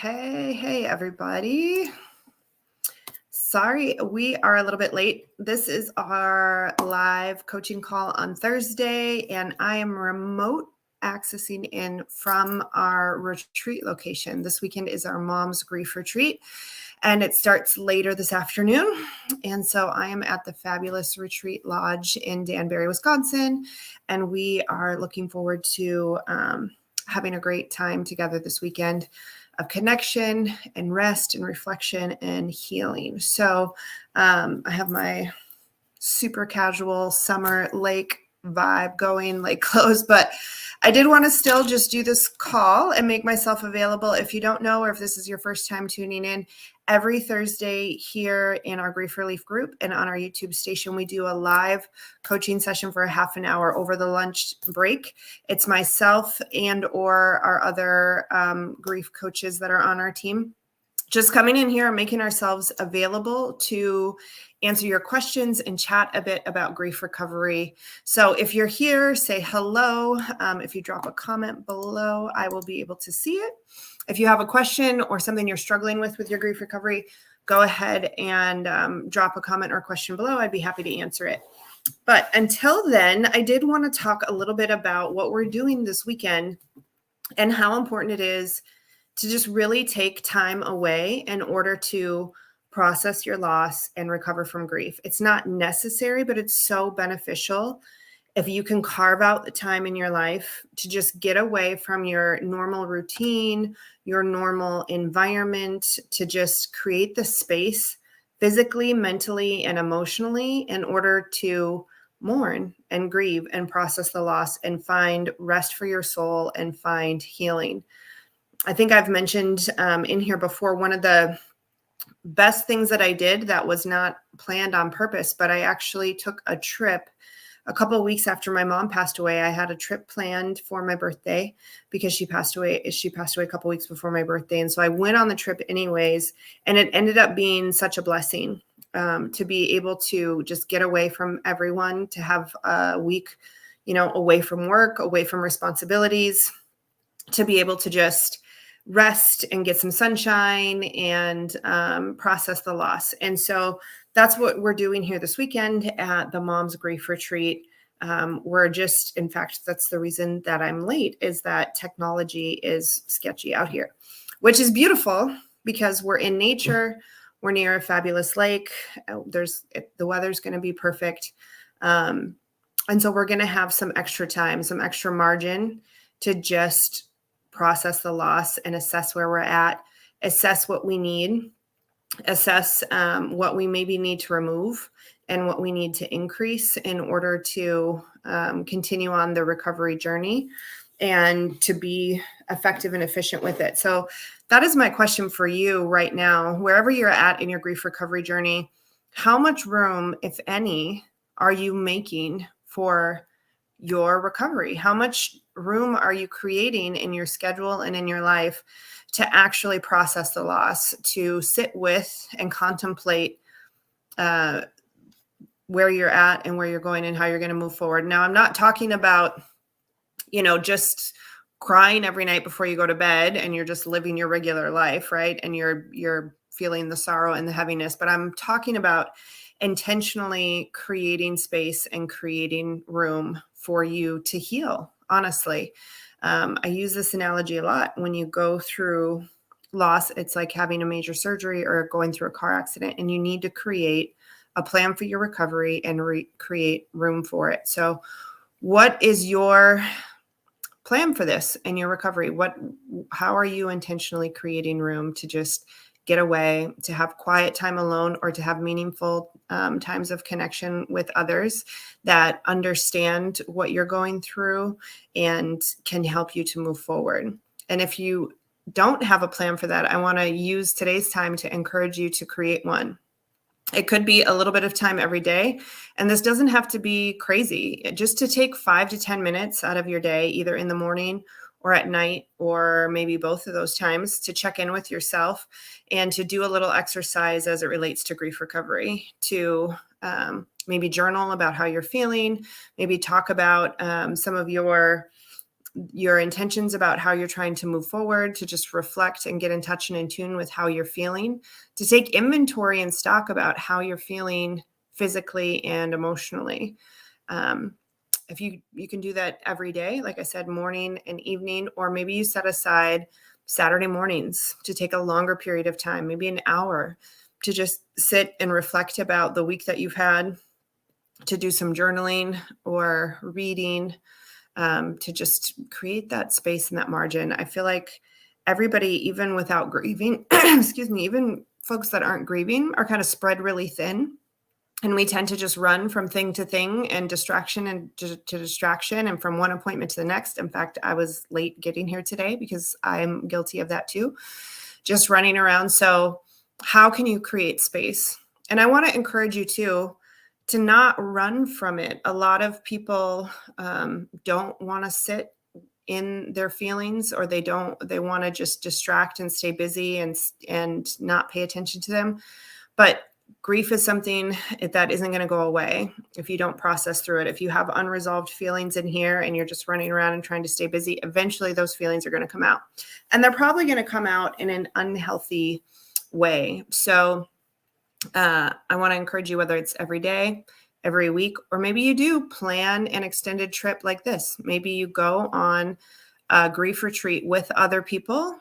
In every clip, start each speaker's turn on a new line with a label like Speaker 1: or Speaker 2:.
Speaker 1: Hey, everybody. Sorry, we are a little bit late. This is our live coaching call on Thursday, and I am remote accessing in from our retreat location. This weekend is our Mom's Grief Retreat, and it starts later this afternoon. And so I am at the fabulous Retreat Lodge in Danbury, Wisconsin, and we are looking forward to having a great time together this weekend of connection and rest and reflection and healing. So I have my super casual summer lake vibe going, lake clothes, but I did want to still just do this call and make myself available. If you don't know, or if this is your first time tuning in, every Thursday here in our Grief Relief group and on our YouTube station, we do a live coaching session for a half an hour over the lunch break. It's myself and or our other grief coaches that are on our team, just coming in here and making ourselves available to answer your questions and chat a bit about grief recovery. So if you're here, say hello. If you drop a comment below, I will be able to see it. If you have a question or something you're struggling with your grief recovery, go ahead and drop a comment or question below. I'd be happy to answer it. But until then, I did want to talk a little bit about what we're doing this weekend and how important it is to just really take time away in order to process your loss and recover from grief. It's not necessary, but it's so beneficial if you can carve out the time in your life to just get away from your normal routine, your normal environment, to just create the space physically, mentally, and emotionally in order to mourn and grieve and process the loss and find rest for your soul and find healing. I think I've mentioned in here before, one of the best things that I did that was not planned on purpose, but I actually took a trip a couple of weeks after my mom passed away. I had a trip planned for my birthday because she passed away a couple of weeks before my birthday. And so I went on the trip anyways, and it ended up being such a blessing to be able to just get away from everyone, to have a week, away from work, away from responsibilities, to be able to just rest and get some sunshine and process the loss. And so that's what we're doing here this weekend at the Mom's Grief Retreat. In fact, that's the reason that I'm late, is that technology is sketchy out here, which is beautiful because we're in nature. We're near a fabulous lake. The weather's going to be perfect. And so we're going to have some extra time, some extra margin to just process the loss and assess where we're at, assess what we need, assess what we maybe need to remove and what we need to increase in order to continue on the recovery journey and to be effective and efficient with it. So that is my question for you right now, wherever you're at in your grief recovery journey. How much room, if any, are you making for your recovery? How much room are you creating in your schedule and in your life to actually process the loss, to sit with and contemplate where you're at and where you're going and how you're going to move forward? Now, I'm not talking about, just crying every night before you go to bed and you're just living your regular life, right? And you're feeling the sorrow and the heaviness, but I'm talking about intentionally creating space and creating room for you to heal. Honestly, I use this analogy a lot. When you go through loss, it's like having a major surgery or going through a car accident, and you need to create a plan for your recovery and create room for it. So what is your plan for this in your recovery? How are you intentionally creating room to just get away, to have quiet time alone, or to have meaningful times of connection with others that understand what you're going through and can help you to move forward? And if you don't have a plan for that, I want to use today's time to encourage you to create one. It could be a little bit of time every day. And this doesn't have to be crazy. Just to take 5 to 10 minutes out of your day, either in the morning or at night, or maybe both of those times, to check in with yourself and to do a little exercise as it relates to grief recovery, to maybe journal about how you're feeling, maybe talk about some of your your intentions about how you're trying to move forward, to just reflect and get in touch and in tune with how you're feeling, to take inventory and stock about how you're feeling physically and emotionally. If you can do that every day, like I said, morning and evening, or maybe you set aside Saturday mornings to take a longer period of time, maybe an hour, to just sit and reflect about the week that you've had, to do some journaling or reading, to just create that space and that margin. I feel like everybody, even without grieving, excuse me, even folks that aren't grieving are kind of spread really thin. And we tend to just run from thing to thing and distraction and to distraction and from one appointment to the next. In fact, I was late getting here today because I'm guilty of that too, just running around. So how can you create space? And I want to encourage you too, to not run from it. A lot of people don't want to sit in their feelings, or they want to just distract and stay busy and not pay attention to them. But grief is something that isn't going to go away if you don't process through it. If you have unresolved feelings in here and you're just running around and trying to stay busy, eventually those feelings are going to come out, and they're probably going to come out in an unhealthy way. So I want to encourage you, whether it's every day, every week, or maybe you do plan an extended trip like this. Maybe you go on a grief retreat with other people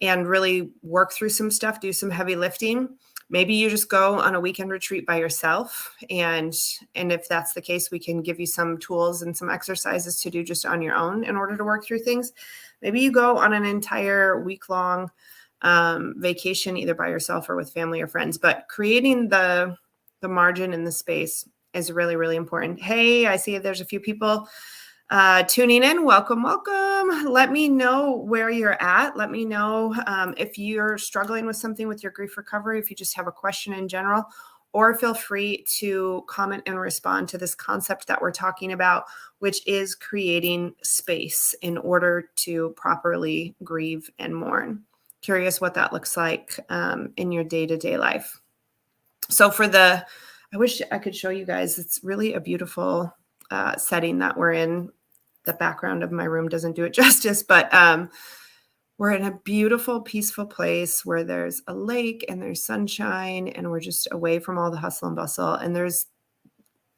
Speaker 1: and really work through some stuff, do some heavy lifting. Maybe you just go on a weekend retreat by yourself. And if that's the case, we can give you some tools and some exercises to do just on your own in order to work through things. Maybe you go on an entire week-long vacation, either by yourself or with family or friends. But creating the margin and the space is really, really important. Hey, I see there's a few people tuning in. Welcome. Let me know where you're at. Let me know if you're struggling with something with your grief recovery, if you just have a question in general, or feel free to comment and respond to this concept that we're talking about, which is creating space in order to properly grieve and mourn. Curious what that looks like in your day-to-day life. So I wish I could show you guys, it's really a beautiful setting that we're in. The background of my room doesn't do it justice, but we're in a beautiful, peaceful place where there's a lake and there's sunshine, and we're just away from all the hustle and bustle. And there's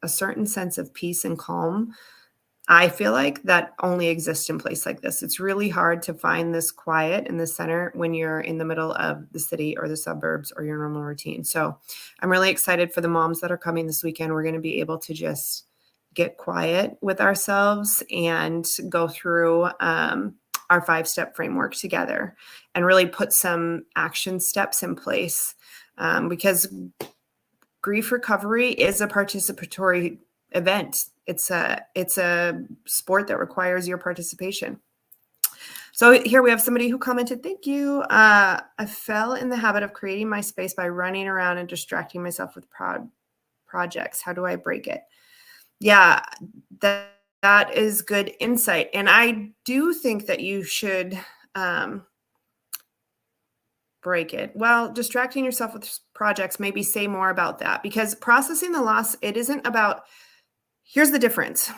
Speaker 1: a certain sense of peace and calm, I feel like, that only exists in a place like this. It's really hard to find this quiet in the center when you're in the middle of the city or the suburbs or your normal routine. So I'm really excited for the moms that are coming this weekend. We're going to be able to just get quiet with ourselves and go through our 5-step framework together and really put some action steps in place, because grief recovery is a participatory event. It's a sport that requires your participation. So here we have somebody who commented, thank you. I fell in the habit of creating my space by running around and distracting myself with projects. How do I break it? Yeah, that is good insight. And I do think that you should break it. Well, distracting yourself with projects, maybe say more about that, because processing the loss, it isn't about, here's the difference.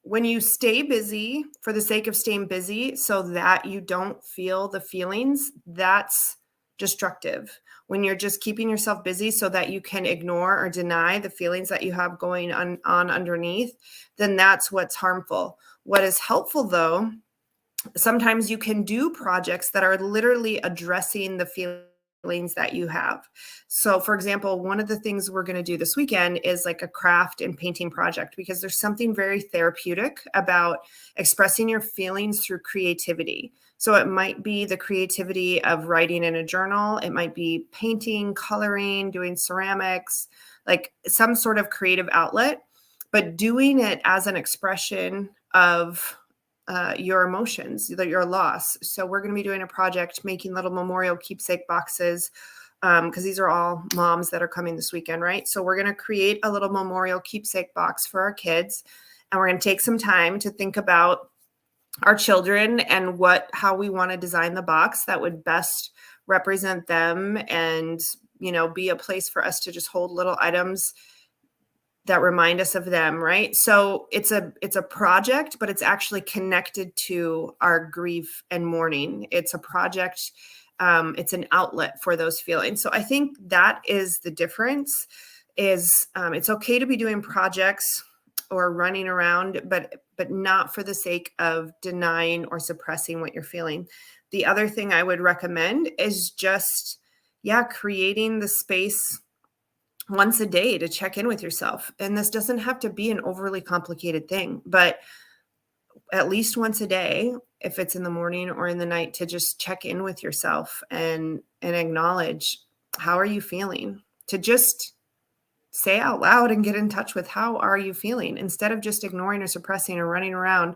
Speaker 1: When you stay busy for the sake of staying busy so that you don't feel the feelings, that's destructive. When you're just keeping yourself busy so that you can ignore or deny the feelings that you have going on underneath, then that's what's harmful. What is helpful, though, sometimes you can do projects that are literally addressing the feelings that you have. So for example, one of the things we're going to do this weekend is like a craft and painting project, because there's something very therapeutic about expressing your feelings through creativity. So it might be the creativity of writing in a journal. It might be painting, coloring, doing ceramics, like some sort of creative outlet, but doing it as an expression of your emotions, your loss. So we're going to be doing a project, making little memorial keepsake boxes, because these are all moms that are coming this weekend, right? So we're going to create a little memorial keepsake box for our kids, and we're going to take some time to think about our children and how we want to design the box that would best represent them, and be a place for us to just hold little items that remind us of them, right? So it's a project, but it's actually connected to our grief and mourning. It's a project. It's an outlet for those feelings. So I think that is the difference. Is it's okay to be doing projects or running around, but not for the sake of denying or suppressing what you're feeling. The other thing I would recommend is just, creating the space once a day to check in with yourself. And this doesn't have to be an overly complicated thing, but at least once a day, if it's in the morning or in the night, to just check in with yourself and acknowledge, how are you feeling? To just say out loud and get in touch with, how are you feeling, instead of just ignoring or suppressing or running around.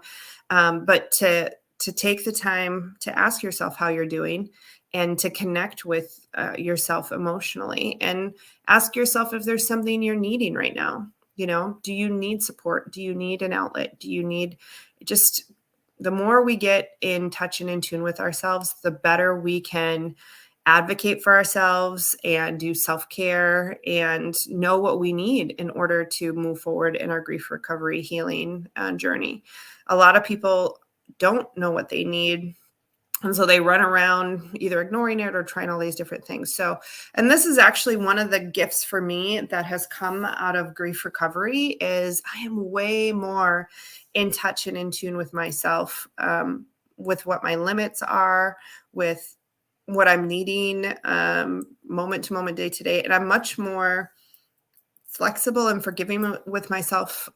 Speaker 1: But to take the time to ask yourself how you're doing and to connect with yourself emotionally, and ask yourself if there's something you're needing right now. Do you need support? Do you need an outlet? Do you need just, the more we get in touch and in tune with ourselves, the better we can advocate for ourselves and do self-care and know what we need in order to move forward in our grief recovery healing journey. A lot of people don't know what they need, and so they run around either ignoring it or trying all these different things. So, and this is actually one of the gifts for me that has come out of grief recovery, is I am way more in touch and in tune with myself, with what my limits are, with what I'm needing, moment to moment, day to day. And I'm much more flexible and forgiving with myself,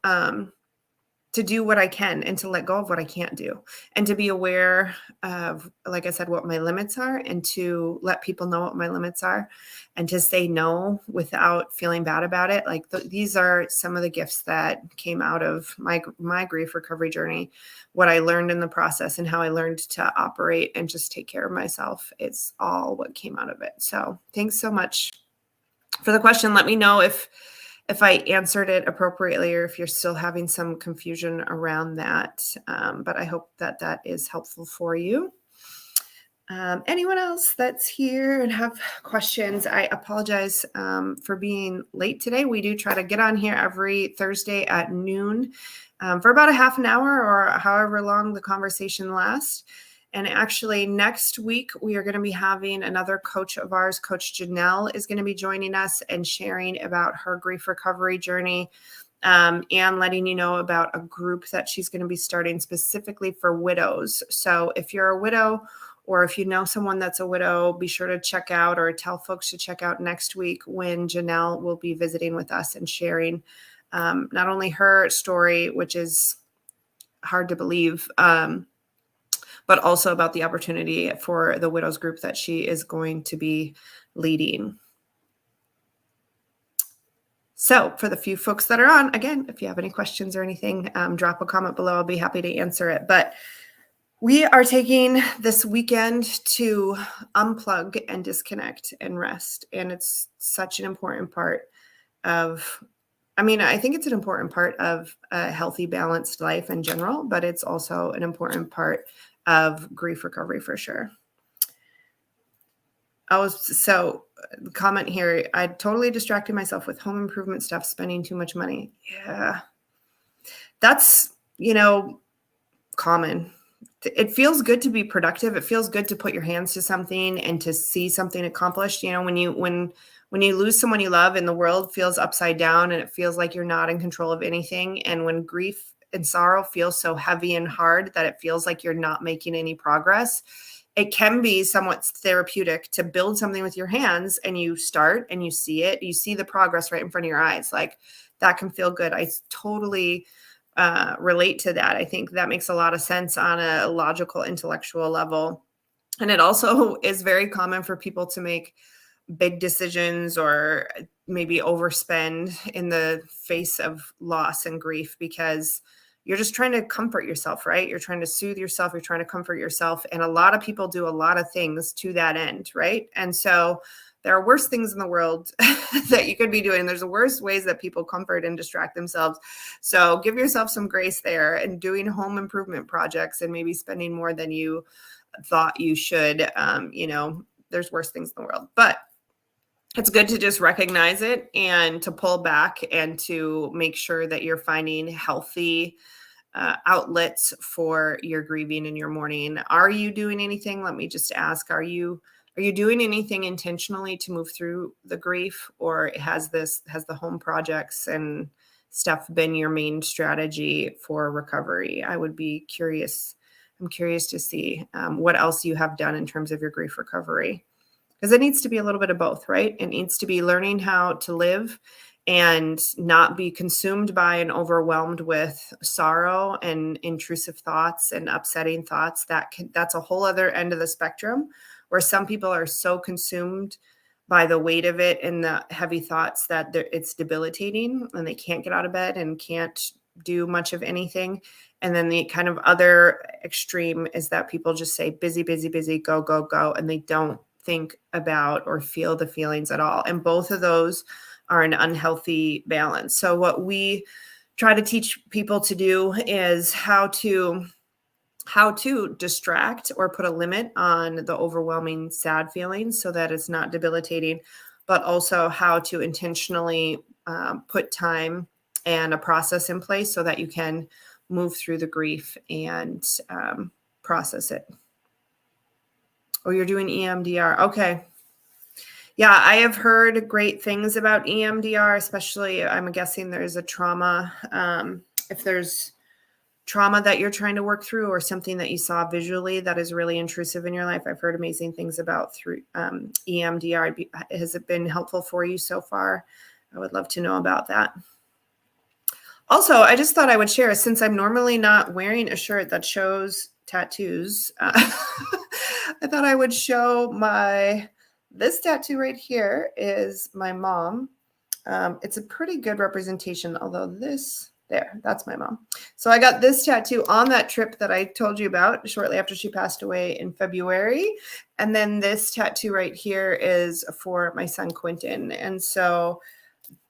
Speaker 1: to do what I can and to let go of what I can't do, and to be aware of, like I said, what my limits are, and to let people know what my limits are, and to say no without feeling bad about it. Like these are some of the gifts that came out of my grief recovery journey. What I learned in the process and how I learned to operate and just take care of myself, it's all what came out of it. So thanks so much for the question. Let me know if I answered it appropriately, or if you're still having some confusion around that. But I hope that is helpful for you. Anyone else that's here and have questions? I apologize for being late today. We do try to get on here every Thursday at noon for about a half an hour, or however long the conversation lasts. And actually, next week, we are going to be having another coach of ours, Coach Janelle, is going to be joining us and sharing about her grief recovery journey, and letting you know about a group that she's going to be starting specifically for widows. So if you're a widow, or if you know someone that's a widow, be sure to check out, or tell folks to check out next week, when Janelle will be visiting with us and sharing not only her story, which is hard to believe, but also about the opportunity for the widows group that she is going to be leading. So for the few folks that are on, again, if you have any questions or anything, drop a comment below. I'll be happy to answer it. But we are taking this weekend to unplug and disconnect and rest. And it's such an important part of, I think it's an important part of a healthy, balanced life in general, but it's also an important part of grief recovery for sure. So comment here, I totally distracted myself with home improvement stuff, spending too much money. Yeah, that's, common. It feels good to be productive. It feels good to put your hands to something and to see something accomplished. When you lose someone you love and the world feels upside down and it feels like you're not in control of anything, and when grief and sorrow feels so heavy and hard that it feels like you're not making any progress, it can be somewhat therapeutic to build something with your hands, and you start and you see it, you see the progress right in front of your eyes. Like, that can feel good. I totally relate to that. I think that makes a lot of sense on a logical, intellectual level. And it also is very common for people to make big decisions or maybe overspend in the face of loss and grief, because you're just trying to comfort yourself, right? You're trying to soothe yourself. You're trying to comfort yourself. And a lot of people do a lot of things to that end, right? And so there are worse things in the world that you could be doing. There's worse ways that people comfort and distract themselves. So give yourself some grace there, and doing home improvement projects and maybe spending more than you thought you should. There's worse things in the world. But it's good to just recognize it and to pull back and to make sure that you're finding healthy outlets for your grieving and your mourning. Are you doing anything? Let me just ask, are you doing anything intentionally to move through the grief, or has the home projects and stuff been your main strategy for recovery? I would be curious. I'm curious to see what else you have done in terms of your grief recovery, because it needs to be a little bit of both, right? It needs to be learning how to live and not be consumed by and overwhelmed with sorrow and intrusive thoughts and upsetting thoughts. That's a whole other end of the spectrum, where some people are so consumed by the weight of it and the heavy thoughts that it's debilitating and they can't get out of bed and can't do much of anything. And then the kind of other extreme is that people just say busy, busy, busy, go, go, go, and they don't think about or feel the feelings at all. And both of those are an unhealthy balance. So what we try to teach people to do is how to distract or put a limit on the overwhelming sad feelings so that it's not debilitating, but also how to intentionally put time and a process in place so that you can move through the grief and process it. Oh, you're doing EMDR. Okay. Yeah, I have heard great things about EMDR, especially I'm guessing there's a trauma. If there's trauma that you're trying to work through or something that you saw visually that is really intrusive in your life, I've heard amazing things about through EMDR. Has it been helpful for you so far? I would love to know about that. Also, I just thought I would share, since I'm normally not wearing a shirt that shows tattoos, I thought I would show this tattoo right here is my mom. It's a pretty good representation, although that's my mom. So I got this tattoo on that trip that I told you about shortly after she passed away in February. And then this tattoo right here is for my son, Quentin. And so,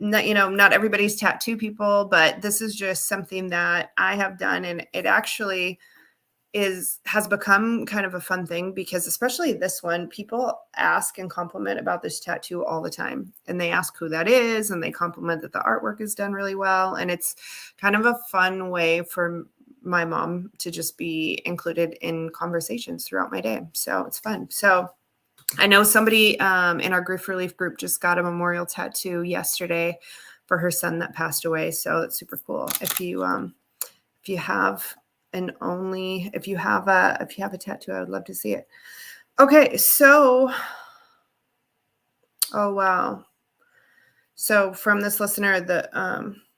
Speaker 1: not everybody's tattoo people, but this is just something that I have done. And it actually has become kind of a fun thing, because especially this one, people ask and compliment about this tattoo all the time, and they ask who that is, and they compliment that the artwork is done really well. And it's kind of a fun way for my mom to just be included in conversations throughout my day. So it's fun. So I know somebody in our grief relief group just got a memorial tattoo yesterday for her son that passed away. So it's super cool. If you have a tattoo, I would love to see it. Okay, so, oh wow. So from this listener,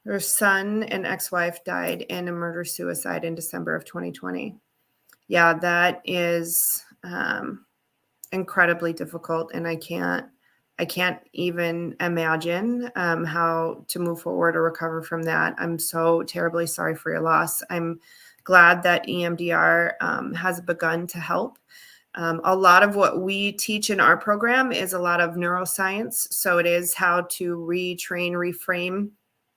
Speaker 1: her son and ex-wife died in a murder-suicide in December of 2020. Yeah, that is incredibly difficult, and I can't even imagine how to move forward or recover from that. I'm so terribly sorry for your loss. I'm glad that EMDR has begun to help. A lot of what we teach in our program is a lot of neuroscience. So it is how to retrain, reframe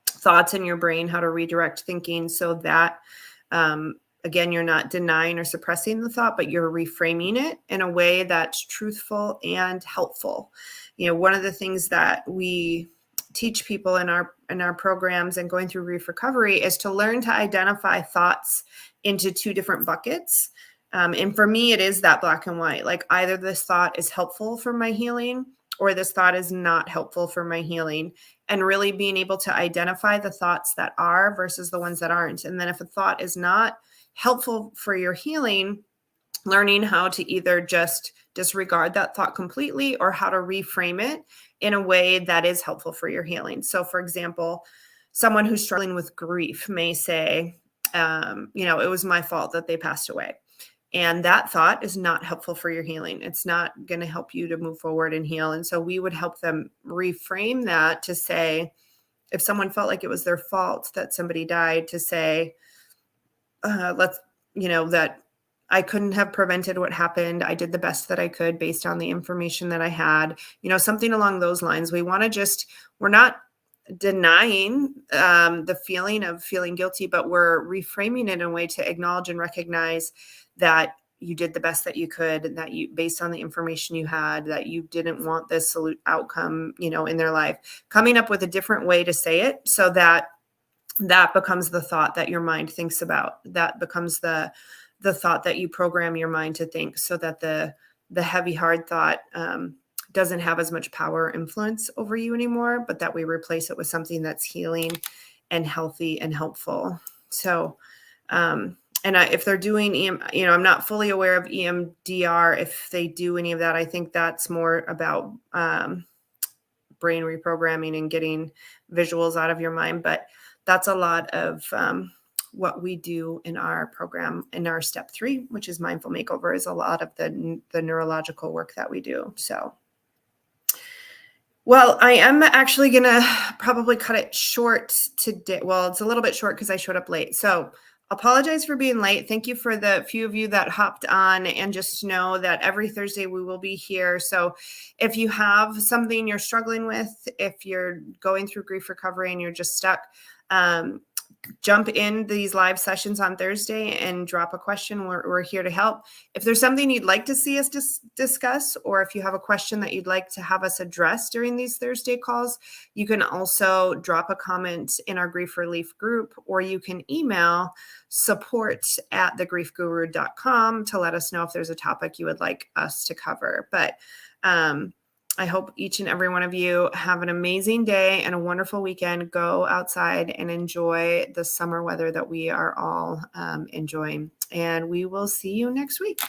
Speaker 1: thoughts in your brain, how to redirect thinking so that, again, you're not denying or suppressing the thought, but you're reframing it in a way that's truthful and helpful. One of the things that we teach people in our programs and going through grief recovery is to learn to identify thoughts into two different buckets. And for me, it is that black and white. Like, either this thought is helpful for my healing or this thought is not helpful for my healing, and really being able to identify the thoughts that are versus the ones that aren't. And then if a thought is not helpful for your healing, learning how to either just disregard that thought completely or how to reframe it in a way that is helpful for your healing. So for example, someone who's struggling with grief may say, it was my fault that they passed away. And that thought is not helpful for your healing. It's not going to help you to move forward and heal. And so we would help them reframe that to say, if someone felt like it was their fault that somebody died, to say, that I couldn't have prevented what happened. I did the best that I could based on the information that I had, something along those lines. We're not denying the feeling of feeling guilty, but we're reframing it in a way to acknowledge and recognize that you did the best that you could, that you, based on the information you had, that you didn't want this outcome, in their life, coming up with a different way to say it so that becomes the thought that your mind thinks about. That becomes the thought that you program your mind to think, so that the heavy, hard thought doesn't have as much power or influence over you anymore, but that we replace it with something that's healing and healthy and helpful. So, if they're doing I'm not fully aware of EMDR, if they do any of that. I think that's more about brain reprogramming and getting visuals out of your mind. But that's a lot of what we do in our program, in our step 3, which is mindful makeover, is a lot of the neurological work that we do. So, well, I am actually going to probably cut it short today. Well, it's a little bit short because I showed up late. So apologize for being late. Thank you for the few of you that hopped on, and just know that every Thursday we will be here. So if you have something you're struggling with, if you're going through grief recovery and you're just stuck, jump in these live sessions on Thursday and drop a question. We're here to help. If there's something you'd like to see us discuss, or if you have a question that you'd like to have us address during these Thursday calls, you can also drop a comment in our Grief Relief group, or you can email support@thegriefguru.com to let us know if there's a topic you would like us to cover. But I hope each and every one of you have an amazing day and a wonderful weekend. Go outside and enjoy the summer weather that we are all enjoying. And we will see you next week.